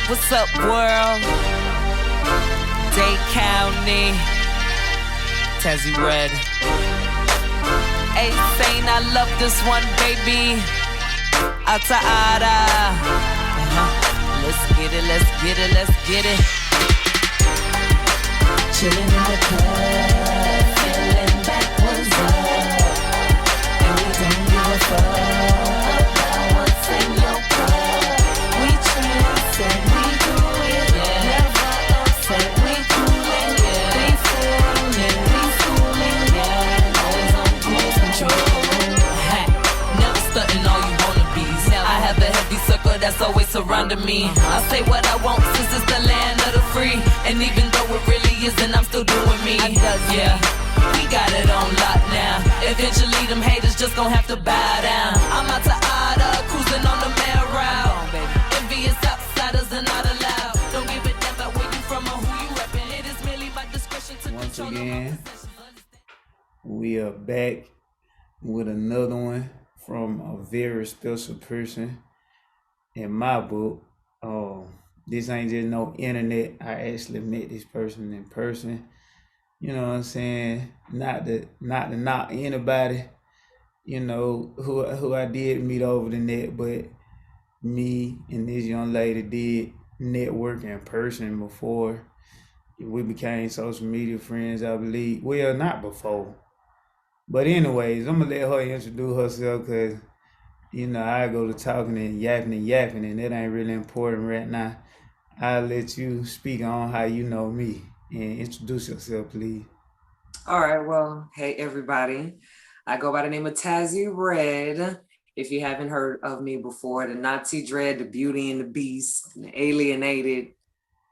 What's up, world? Dade County, Tazzy Red. Hey, saying I love this one, baby. Ata Ada. Let's get it, let's get it, let's get it. Chillin' in the club, feeling backwards up, and we don't give a fuck about what's in your cup. We trance and we do it, never upset. We coolin', we foolin', always on cruise control. Never stuntin' all you wanna be. I have a heavy circle that's always surrounding me. I say what I want since it's the land of the free, and even though it really isn't, I'm still doing me. Yeah, we got it on lock now. Eventually them haters just gon' have to bow down. I'm out to Ada, cruising on the main route. Envious outsiders are not allowed. Don't give a damn about where you from or who you reppin'. It is merely my discretion to Once control again, we are back with another one from a very special person in my book. This ain't just no internet. I actually met this person in person. You know what I'm saying? Not to knock anybody, you know, who I did meet over the net, but me and this young lady did network in person before we became social media friends, I believe. Well, not before. But anyways, I'm gonna let her introduce herself because, you know, I go to talking and yapping, and that ain't really important right now. I'll let you speak on how you know me and introduce yourself, please. All right, well, hey everybody. I go by the name of Tazzy Red. If you haven't heard of me before, the Nazi Dread, the Beauty and the Beast, the Alienated,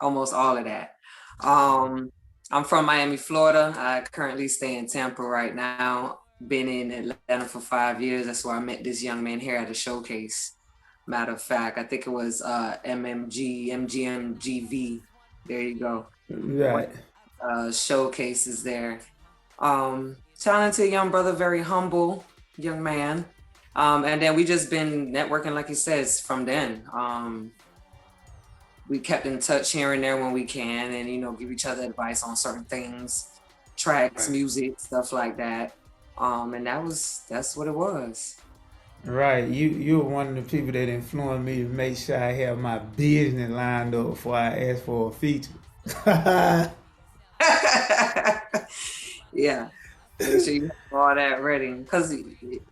almost all of that. I'm from Miami, Florida. I currently stay in Tampa right now. Been in Atlanta for 5 years. That's where I met this young man here at a showcase. Matter of fact, I think it was MGMGV. There you go. Right. Showcases there. Talented young brother, very humble young man. And then we just been networking, like he says, from then. We kept in touch here and there when we can, and you know, give each other advice on certain things, tracks, Right. music, stuff like that. And that's what it was. Right. You're one of the people that influenced me to make sure I have my business lined up before I ask for a feature. Yeah. Make sure you have all that ready. Because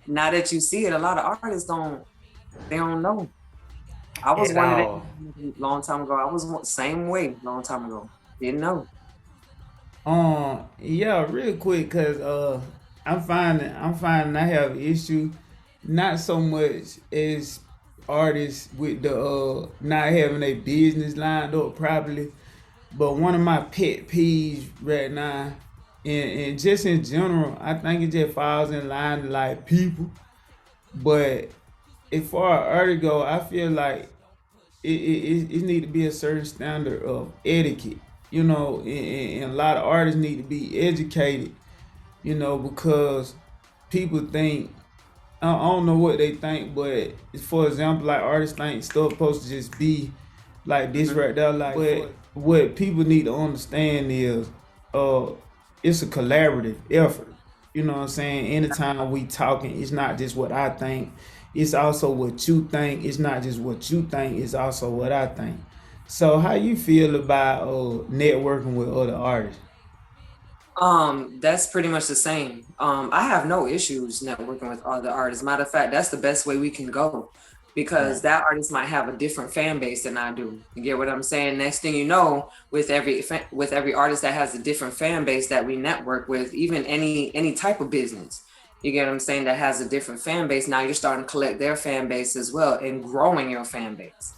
now that you see it, a lot of artists don't know. I was At one all. of them a long time ago. I was same way a long time ago. Didn't know. Yeah, real quick, cause I'm finding I have an issue, not so much as artists with the not having a business lined up properly, but one of my pet peeves right now, and just in general, I think it just falls in line to like people. But as far as artists go, I feel like it need to be a certain standard of etiquette, you know, and a lot of artists need to be educated, you know, because people think, I don't know what they think, but for example, like artists think stuff supposed to just be like this right there, like, but what people need to understand is, it's a collaborative effort. You know what I'm saying? Anytime we talking, it's not just what I think. It's also what you think. It's not just what you think. It's also what I think. So how you feel about networking with other artists? That's pretty much the same. I have no issues networking with other artists. Matter of fact, that's the best way we can go, because Right. that artist might have a different fan base than I do. You get what I'm saying? Next thing you know, with every artist that has a different fan base that we network with, even any type of business, you get what I'm saying, that has a different fan base. Now you're starting to collect their fan base as well and growing your fan base.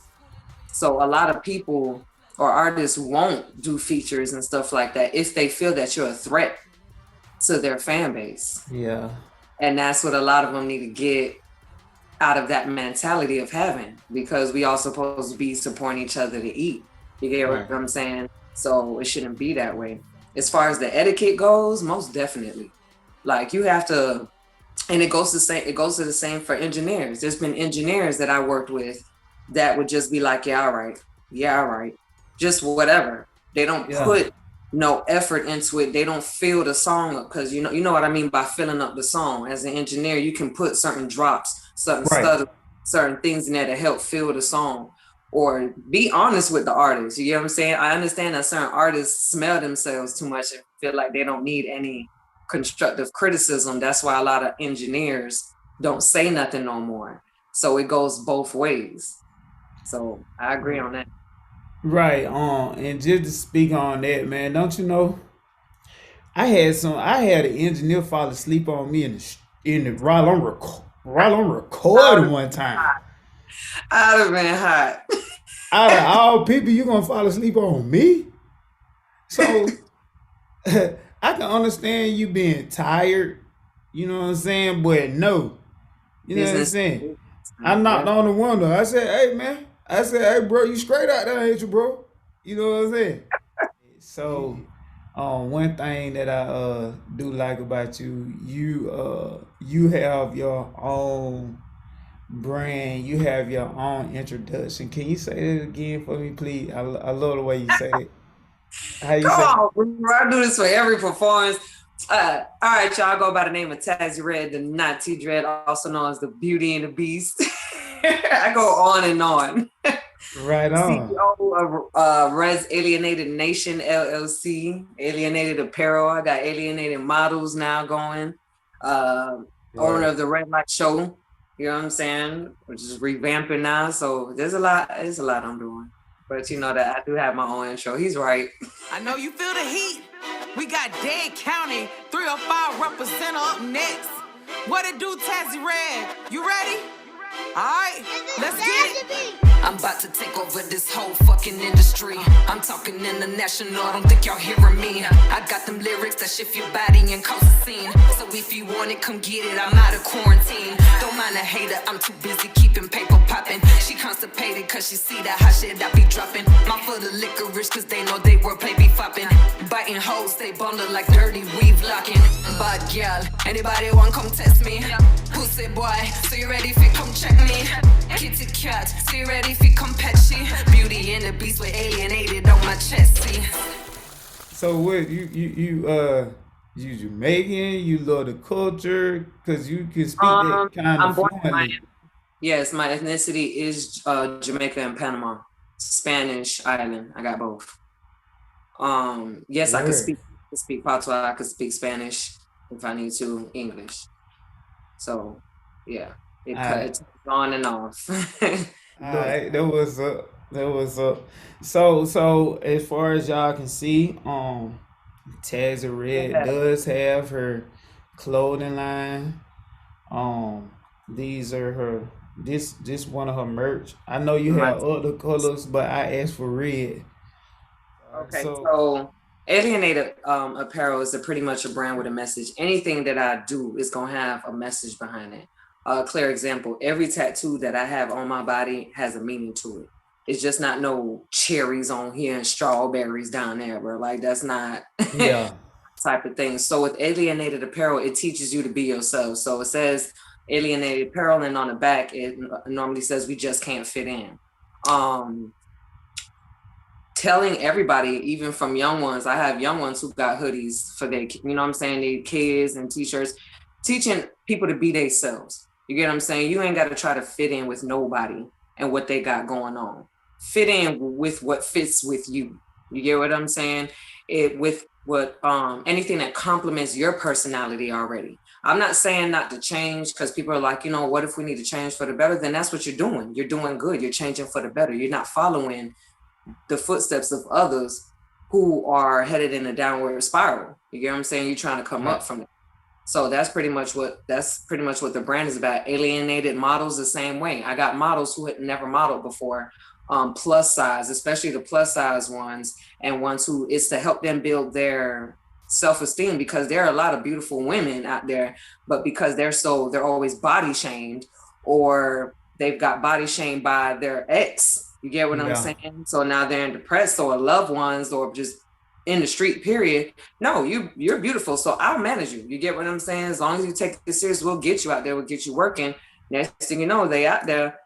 So a lot of people or artists won't do features and stuff like that if they feel that you're a threat to their fan base. Yeah. And that's what a lot of them need to get out of that mentality of having, because we all supposed to be supporting each other to eat. You get Right. what I'm saying? So it shouldn't be that way. As far as the etiquette goes, most definitely. Like you have to, and it goes to the same for engineers. There's been engineers that I worked with that would just be like, yeah, all right. Yeah, right. Just whatever. They don't Yeah. put no effort into it. They don't fill the song up because you know what I mean by filling up the song. As an engineer, you can put certain drops, certain Right. stutters, certain things in there to help fill the song. Or be honest with the artist. You get what I'm saying? I understand that certain artists smell themselves too much and feel like they don't need any constructive criticism. That's why a lot of engineers don't say nothing no more. So it goes both ways. So I agree on that. Right. And just to speak on that, man, don't you know? I had an engineer fall asleep on me in the while I'm recording one time. I'd have been hot. Out of all people, you gonna fall asleep on me? So I can understand you being tired. You know what I'm saying? But no, you know what I'm Business. saying? I knocked Yeah. on the window. I said, "Hey, man." I said, "Hey, bro, you straight out there, ain't you, bro?" You know what I'm saying? So, one thing that I do like about you, you have your own brand. You have your own introduction. Can you say that again for me, please? I love the way you say it. How you Come say it? on, bro. I do this for every performance. All right, y'all. I go by the name of Tazzy Red, the Nazi Dread, also known as the Beauty and the Beast. I go on and on. Right on. CEO of Res Alienated Nation LLC, Alienated Apparel. I got Alienated Models now going. Uh, Owner Right. of the Red Light Show. You know what I'm saying? Which is revamping now. So there's a lot. There's a lot I'm doing. But you know that I do have my own intro. He's right. I know you feel the heat. We got Dade County 305 representative up next. What it do, Tazzy Red? You ready? Alright, let's get it. I'm about to take over this whole fucking industry. I'm talking international, I don't think y'all hearing me. I got them lyrics that shift your body and cause a scene. So if you want it, come get it, I'm out of quarantine. Don't mind a hater, I'm too busy keeping paper popping. She constipated cause she see that hot shit I be dropping. My for the licorice cause they know they wordplay be flopping. Biting hoes, they bundle like dirty weave locking. Bad girl, anybody want come test me? Pussy boy, so you ready if you come check me? Kitty cat, so you ready if you come petchy? Beauty and the beast with alienated on my chest, see? So what you Jamaican? You love the culture because you can speak that kind I'm of born in fluently. Miami. Yes, my ethnicity is Jamaica and Panama. Spanish island. I got both. Yes, I Word. could speak patois, I could speak Spanish if I need to, English. So yeah, I it's on and off. But Alright, that was up. That was up. So as far as y'all can see, Tazza Red yeah, does have her clothing line. Um, these are her. This one of her merch. I know you my have other colors, but I asked for red. okay. So So Alienated Apparel is pretty much a brand with a message. Anything that I do is gonna have a message behind it. A clear example: every tattoo that I have on my body has a meaning to it. It's just not no cherries on here and strawberries down there, bro. Like that's not yeah, type of thing. So with Alienated Apparel, it teaches you to be yourself. So it says Alienated Apparel, and on the back it normally says we just can't fit in. Um, Telling everybody, even from young ones, I have young ones who got hoodies for their, you know what I'm saying, their kids and t-shirts, teaching people to be themselves. You get what I'm saying? You ain't got to try to fit in with nobody and what they got going on. Fit in with what fits with you. You get what I'm saying? It with what anything that complements your personality already. I'm not saying not to change because people are like, you know, what if we need to change for the better? Then that's what you're doing. You're doing good. You're changing for the better. You're not following the footsteps of others who are headed in a downward spiral. You get what I'm saying? You're trying to come right. up from it. So that's pretty much what the brand is about. Alienated models the same way. I got models who had never modeled before, plus size, especially the plus size ones, and ones who it's to help them build their self-esteem because there are a lot of beautiful women out there, but because they're always body shamed or they've got body shamed by their ex. You get what I'm Yeah. saying? So now they're depressed or loved ones or just in the street, period. No, you're beautiful. So I'll manage you. You get what I'm saying? As long as you take it serious, we'll get you out there, we'll get you working. Next thing you know, they out there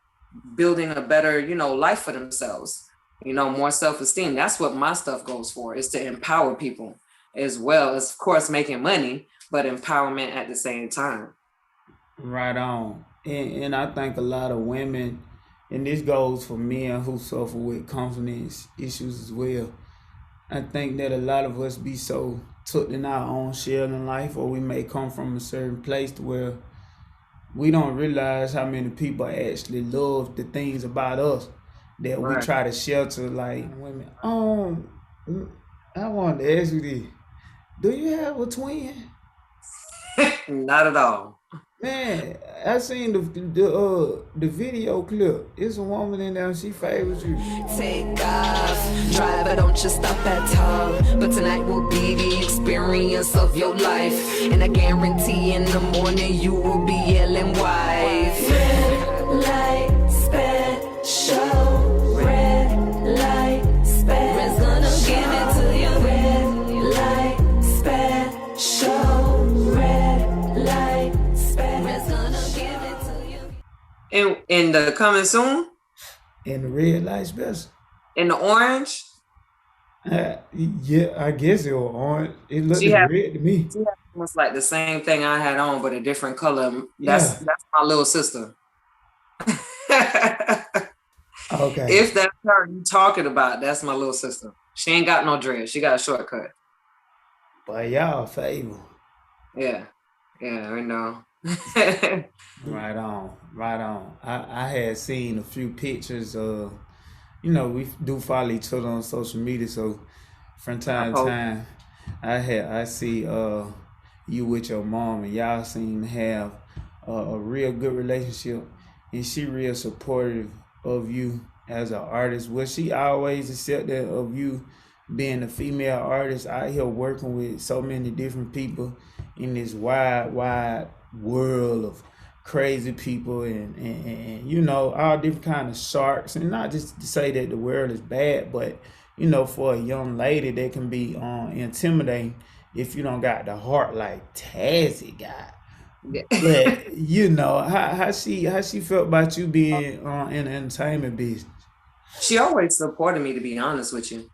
building a better, life for themselves. more self-esteem. That's what my stuff goes for, is to empower people as well as, of course, making money, but empowerment at the same time. Right on. And I think a lot of women, and this goes for men who suffer with confidence issues as well. I think that a lot of us be so took in our own shell in life, or we may come from a certain place to where we don't realize how many people actually love the things about us that we Right. try to shelter, like women. I want to ask you this: do you have a twin? Not at all. Man, I seen the video clip. It's a woman in there. She favors you. Take off, drive, but don't just stop at top. But tonight will be the experience of your life, and I guarantee in the morning you will be yelling wife. Red light special, red light special. Red's gonna give it to you. Red light special, red light special. Red's gonna give it to you. In the coming soon, And the red light special. in the orange, Yeah, I guess it was orange. It looked she had red to me. almost like the same thing I had on, but a different color. Yeah. That's my little sister. Okay. If that's her you talking about, that's my little sister. She ain't got no dread. She got a shortcut. But y'all favor. Yeah. Yeah, I know. Right on. Right on. I had seen a few pictures of, we do follow each other on social media, so from time to Oh. time I see you with your mom, and y'all seem to have a real good relationship, and she real supportive of you as an artist. Was she always accepting of you being a female artist out here working with so many different people in this wide world of crazy people and all different kind of sharks? And not just to say that the world is bad, but for a young lady that can be intimidating if you don't got the heart like Tazzy got. But how she felt about you being in the entertainment business. She always supported me, to be honest with you.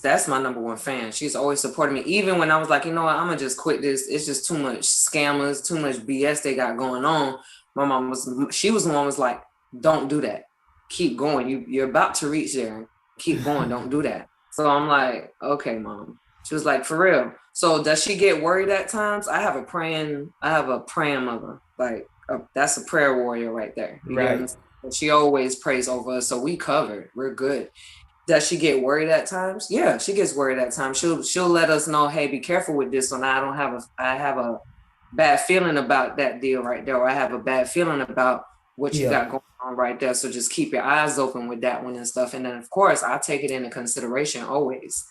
That's my number one fan. She's always supported me. Even when I was like, you know what, I'm gonna just quit this. It's just too much scammers, too much BS they got going on. My mom she was the one was like, don't do that. Keep going. You're about to reach there. Keep going. Don't do that. So I'm like, okay, mom. She was like, for real. So does she get worried at times? I have a praying mother. Like that's a prayer warrior right there. You Right. know? She always prays over us. So we covered. We're good. Does she get worried at times? Yeah, she gets worried at times. She'll let us know, hey, be careful with this one. I have a bad feeling about that deal right there, or I have a bad feeling about what you got going on right there. So just keep your eyes open with that one and stuff. And then of course I take it into consideration always.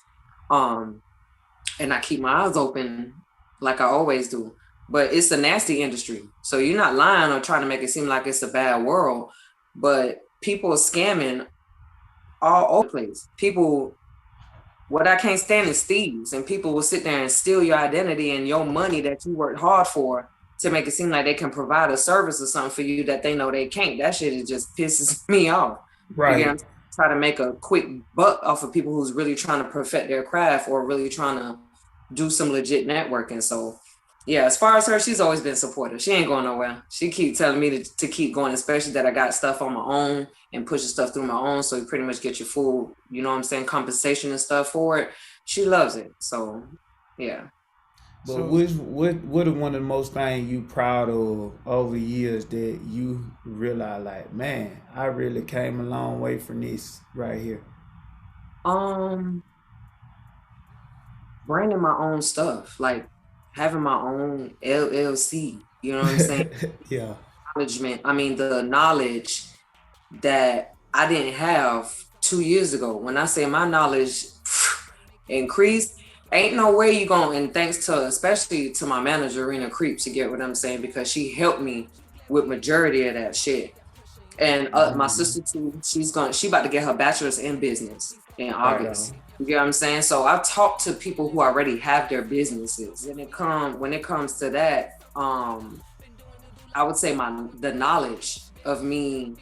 And I keep my eyes open like I always do. But it's a nasty industry. So you're not lying or trying to make it seem like it's a bad world, but people are scamming all over the place. People, what I can't stand is thieves, and people will sit there and steal your identity and your money that you worked hard for to make it seem like they can provide a service or something for you that they know they can't. That shit just pisses me off. Right. You know, try to make a quick buck off of people who's really trying to perfect their craft or really trying to do some legit networking. So yeah, as far as her, she's always been supportive. She ain't going nowhere. She keep telling me to keep going, especially that I got stuff on my own and pushing stuff through my own. So you pretty much get your full, compensation and stuff for it. She loves it. So yeah. But So- what are one of the most things you proud of over the years that you realize, like, man, I really came a long way from this right here? Branding my own stuff, like having my own LLC, you know what I'm saying? Yeah. The knowledge that I didn't have 2 years ago. When I say my knowledge increased, ain't no way you going, and thanks to, especially to my manager, Rena Creeps, you get what I'm saying? Because she helped me with majority of that shit. And my sister too, she about to get her bachelor's in business in August. You get what I'm saying? So I've talked to people who already have their businesses. When it comes to that, I would say the knowledge of me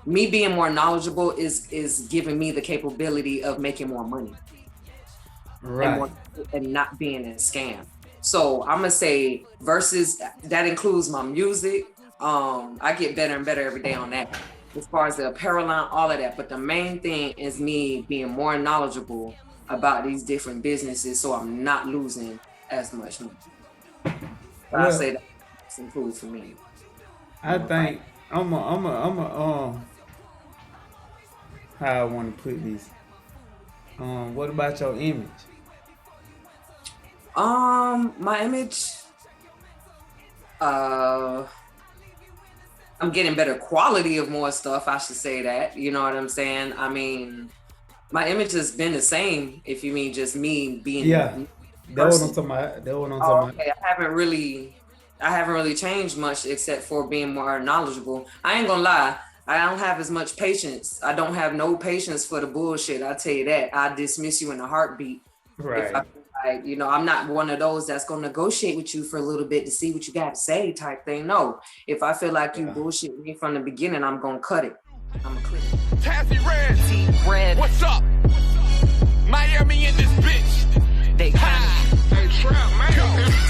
me being more knowledgeable is giving me the capability of making more money Right. and not being a scam. So I'm gonna say versus that includes my music. I get better and better every day on that. As far as the apparel line, all of that. But the main thing is me being more knowledgeable about these different businesses, so I'm not losing as much money. But I say that's improved for me. I think how I want to put this. What about your image? My image, I'm getting better quality of more stuff. I should say that. You know what I'm saying? I mean, my image has been the same. If you mean just me being That's what I'm talking about. That's what I'm talking about. Okay, I haven't really changed much except for being more knowledgeable. I ain't gonna lie. I don't have as much patience. I don't have no patience for the bullshit. I tell you that. I dismiss you in a heartbeat. Right. If I feel like, you know, I'm not one of those that's gonna negotiate with you for a little bit to see what you got to say type thing. No. If I feel like you bullshit me from the beginning, I'm gonna cut it. I'm gonna click it. Tazzy Red. What's up? Miami in this bitch. They Hey, Trap, man.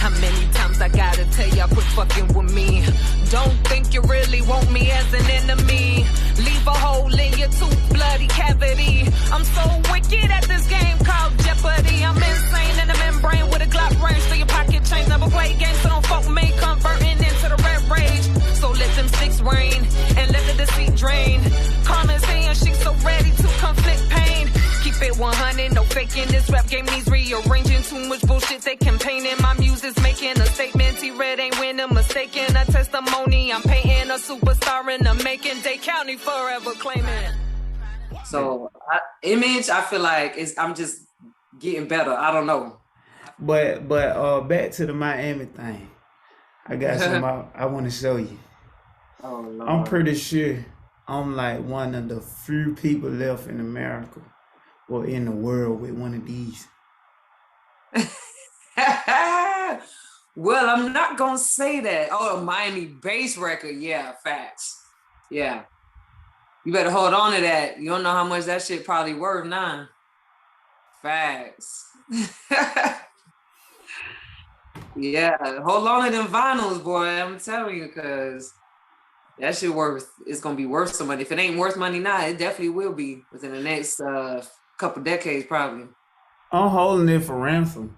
How many times I gotta tell y'all quit fucking with me? Don't think you really want me as an enemy. Leave a hole in your tooth, bloody cavity. I'm so wicked at this game called Jeopardy. I'm insane in the membrane with a Glock range. So your pocket change, never play games, so don't fuck with me. Converting into the red rage. So let them sticks rain and let the deceit drain. Carmen's saying she's so ready to conflict pain. Keep it 100, no faking. This rap game needs rearranging. Too much bullshit they campaigning. My music's making a statement. T-Red ain't winning, mistaken a testimony. I'm painting a superstar in the making. Dade County forever claiming. So image, I feel like I'm just getting better. I don't know. But back to the Miami thing. I got some I want to show you. Oh no. I'm pretty sure I'm like one of the few people left in America or in the world with one of these. Well, I'm not gonna say that. Oh, a Miami bass record. Yeah, facts. Yeah. You better hold on to that. You don't know how much that shit probably worth now. Facts. Yeah, hold on to them vinyls, boy. I'm telling you, because that shit it's gonna be worth some money. If it ain't worth money now, it definitely will be within the next couple decades, probably. I'm holding it for ransom.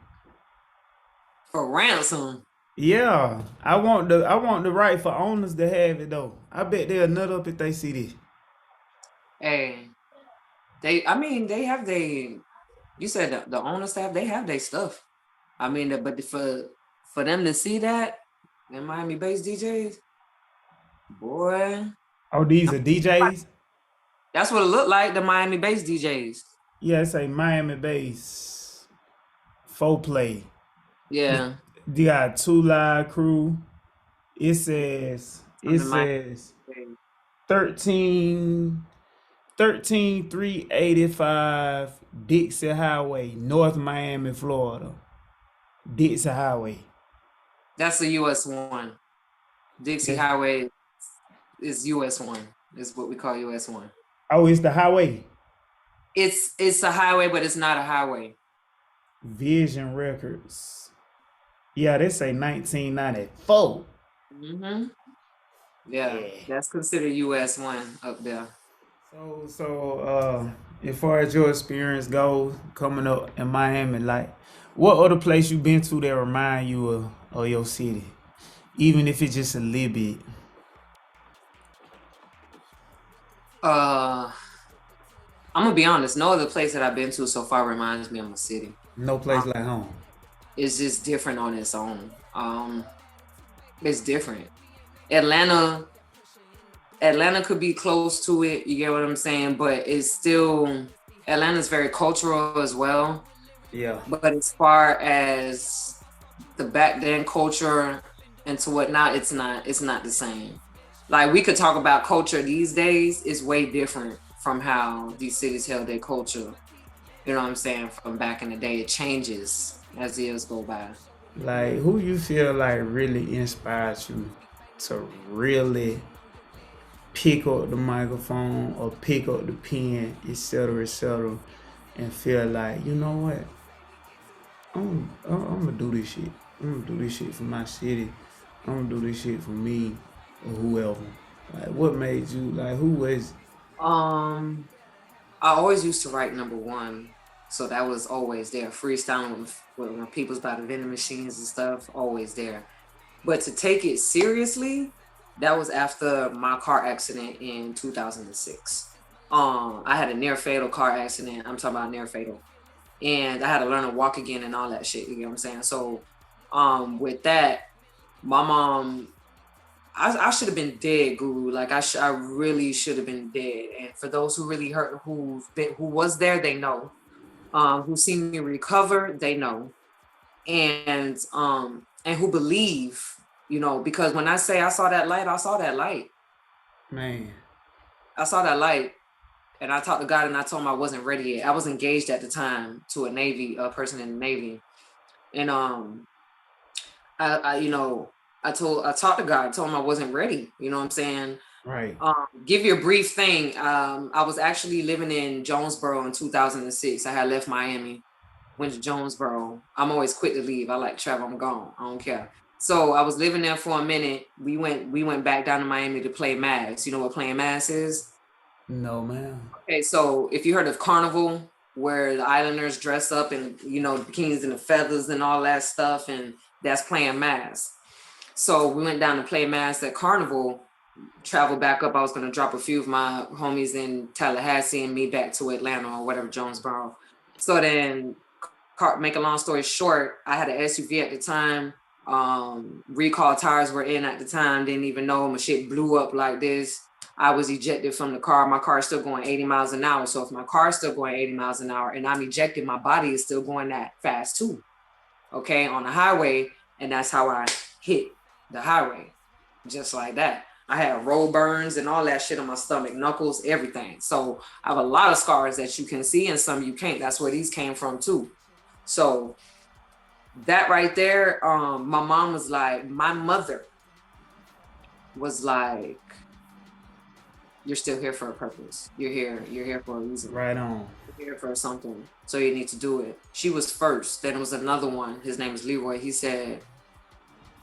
For ransom? Yeah, I want the right for owners to have it though. I bet they'll nut up if they see this. Hey, they have you said the owner staff, they have their stuff. I mean, but for them to see that, them Miami bass DJs, boy. Oh, these are DJs? That's what it looked like, the Miami bass DJs. Yeah, it's a Miami bass 4-play. Yeah. You got 2 live crew. It says 13385 Dixie Highway, North Miami, Florida. Dixie Highway. That's the US 1. Dixie Highway is US 1. Is what we call US 1. Oh, it's the highway. It's a highway, but it's not a highway. Vision Records. Yeah, they say 1994. Mm-hmm. Yeah, that's considered US 1 up there. So as far as your experience goes coming up in Miami, like what other place you been to that remind you of your city? Even if it's just a little bit. I'm gonna be honest, no other place that I've been to so far reminds me of my city. No place like home. It's just different on its own. It's different. Atlanta could be close to it, you get what I'm saying, but it's still, Atlanta's very cultural as well. Yeah. But as far as the back then culture and to whatnot, it's not the same. Like we could talk about culture these days, it's way different from how these cities held their culture. You know what I'm saying? From back in the day, it changes as the years go by. Like who you feel like really inspires you to really pick up the microphone or pick up the pen, etc., and feel like, you know what, I'm gonna do this shit. I'm gonna do this shit for my city. I'm gonna do this shit for me or whoever. Like, what made you, like, who was? I always used to write number one, so that was always there. Freestyling with when people's by the vending machines and stuff, always there. But to take it seriously, that was after my car accident in 2006. I had a near fatal car accident. I'm talking about near fatal, and I had to learn to walk again and all that shit. You get what I'm saying? So, with that, my mom, I should have been dead, Guru. Like I really should have been dead. And for those who really hurt, who was there, they know. Who seen me recover, they know. And who believe, because when I say I saw that light, I saw that light. Man. I saw that light, and I talked to God, and I told him I wasn't ready yet. I was engaged at the time to a person in the Navy, and I talked to God, told him I wasn't ready. You know what I'm saying? Right. Give you a brief thing. I was actually living in Jonesboro in 2006. I had left Miami, went to Jonesboro. I'm always quick to leave. I like to travel. I'm gone. I don't care. So I was living there for a minute. We went back down to Miami to play Mass. You know what playing Mass is? No, ma'am. Okay, so if you heard of Carnival, where the Islanders dress up and the bikinis and the feathers and all that stuff, and that's playing Mass. So we went down to play Mass at Carnival, traveled back up. I was going to drop a few of my homies in Tallahassee and me back to Atlanta or whatever, Jonesboro. So then, make a long story short, I had an SUV at the time. Recall tires were in at the time. Didn't even know my shit blew up like this. I was ejected from the car. My car is still going 80 miles an hour. So if my car is still going 80 miles an hour and I'm ejected, my body is still going that fast too. Okay, on the highway. And that's how I hit the highway. Just like that. I had roll burns and all that shit on my stomach, knuckles, everything. So I have a lot of scars that you can see and some you can't. That's where these came from too. So that right there, my mother was like, you're still here for a purpose. You're here for a reason. Right on. You're here for something. So you need to do it. She was first. Then it was another one. His name is Leroy. He said,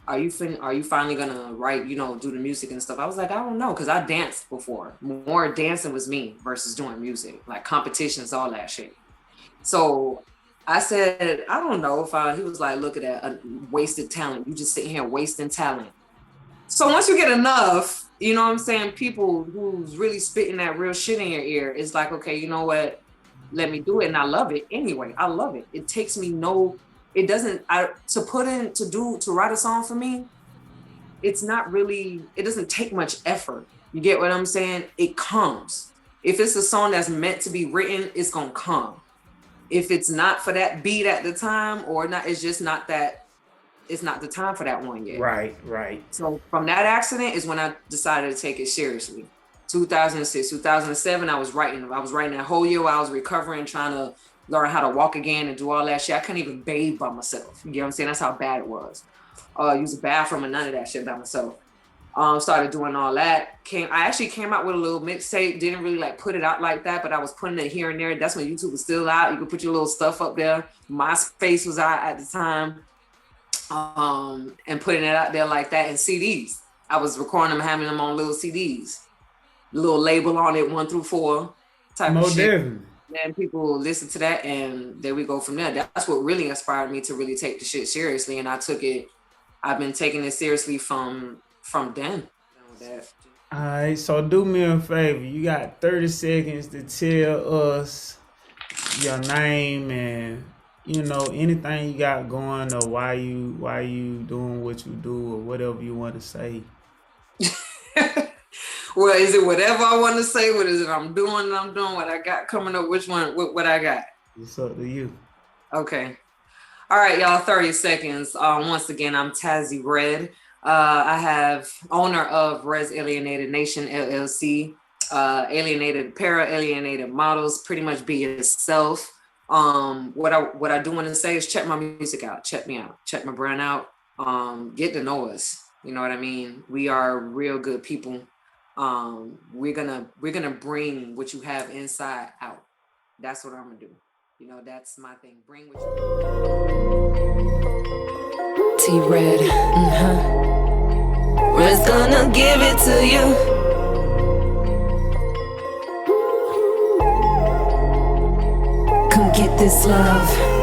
are you finally gonna write, do the music and stuff? I was like, I don't know, because I danced before. More dancing was me versus doing music, like competitions, all that shit. So I said, I don't know if he was like, look at that, wasted talent. You just sitting here wasting talent. So once you get enough, you know what I'm saying, people who's really spitting that real shit in your ear, it's like, okay, you know what? Let me do it. And I love it anyway. I love it. It takes me to write a song for me, it doesn't take much effort. You get what I'm saying? It comes. If it's a song that's meant to be written, it's gonna come. If it's not for that beat at the time or not, it's just not that, it's not the time for that one yet. Right. So from that accident is when I decided to take it seriously. 2006, 2007, I was writing that whole year while I was recovering, trying to learn how to walk again and do all that shit. I couldn't even bathe by myself. You get what I'm saying? That's how bad it was. Use a bathroom and none of that shit by myself. Started doing all that. I actually came out with a little mixtape. Didn't really like put it out like that, but I was putting it here and there. That's when YouTube was still out. You could put your little stuff up there. MySpace was out at the time. And putting it out there like that in CDs. I was recording them, having them on little CDs. Little label on it, 1 through 4 type of shit. Definitely. And people listen to that, and there we go from there. That's what really inspired me to really take the shit seriously, and I've been taking it seriously from then. All right, so do me a favor. You got 30 seconds to tell us your name and anything you got going, or why you doing what you do, or whatever you want to say. Well, is it whatever I want to say? What is it I'm doing what I got coming up? Which one? What I got? It's up to you. Okay. All right, y'all, 30 seconds. Once again, I'm Tazzy Red. I have owner of Res Alienated Nation, LLC. Alienated models, pretty much be yourself. What I do want to say is check my music out. Check me out. Check my brand out. Get to know us. You know what I mean? We are real good people. we're gonna bring what you have inside out. That's what I'm gonna do. You know, that's my thing. Bring what you T-Red, Red's gonna give it to you. Come get this love.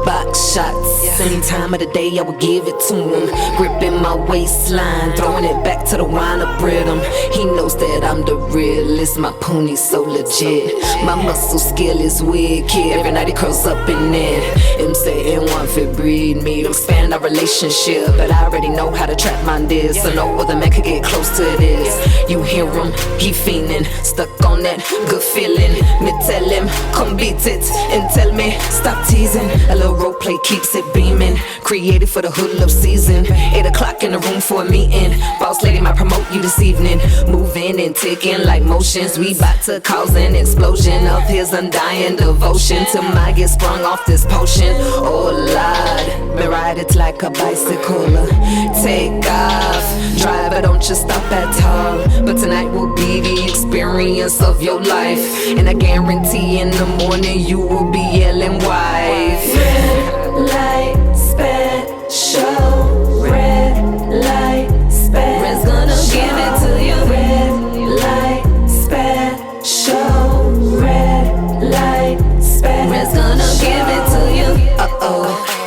Box shots, any time of the day I would give it to him. Gripping my waistline, throwing it back to the wine up rhythm. He knows that I'm the realest, my pony's so legit. My muscle skill is wicked, every night he curls up in it. Him saying one fit breed me to expand our relationship, but I already know how to trap my this, so no other man could get close to this. You hear him, he fiending, stuck on that good feeling. Me tell him, come beat it, and tell me, stop teasing. A little role play keeps it beaming, created for the hood love season. 8 o'clock in the room for a meeting. Boss lady might promote you this evening. Moving and ticking like motions. We bout to cause an explosion of his undying devotion to my get sprung off this potion. Oh Lord, me ride it like a bicycle. Take off, driver, don't you stop at all. But tonight will be the experience of your life, and I guarantee in the morning you will be yelling wife. Red light special, red light special. Red's gonna give it to you. Red light special, red light special. Red's gonna give it to you.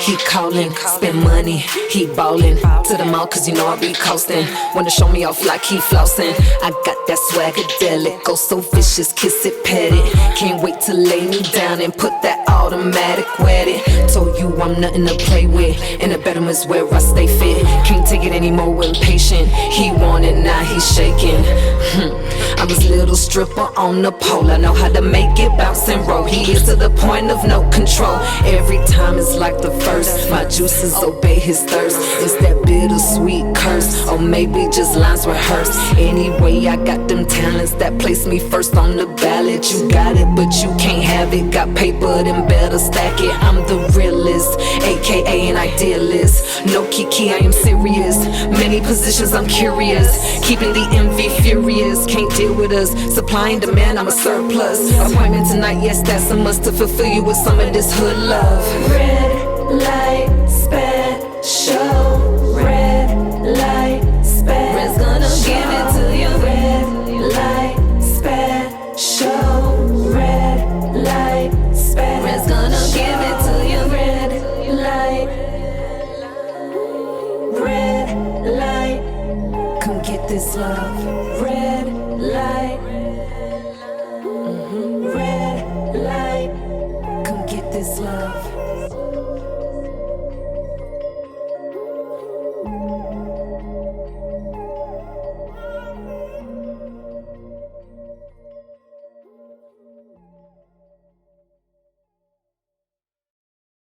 He calling, spend money, he ballin'. To the mall cause you know I be coastin'. Wanna show me off like he floussin'. I got that swagadelic, go so vicious, kiss it, pet it. Can't wait to lay me down and put that automatic wet it. Told you I'm nothing to play with, and the bedroom is where I stay fit. Can't take it anymore, impatient. He want it, now he's shaking. I'm his little stripper on the pole. I know how to make it bounce and roll. He is to the point of no control. Every time it's like the first. My juices obey his thirst. It's that bittersweet curse, or maybe just lines rehearsed. Anyway, I got them talents that place me first on the ballot. You got it, but you can't have it. Got paper, then better stack it. I'm the realist, aka an idealist. No kiki, I am serious. Many positions, I'm curious. Keeping the envy furious. Can't deal with us. Supply and demand, I'm a surplus. Appointment tonight, yes, that's a must to fulfill you with some of this hood love. Red light special, red light special. Red's gonna give it to you. Red light special, red light special. Red's gonna give it to you. Red light, come get this love. Red light, red light, come get this love.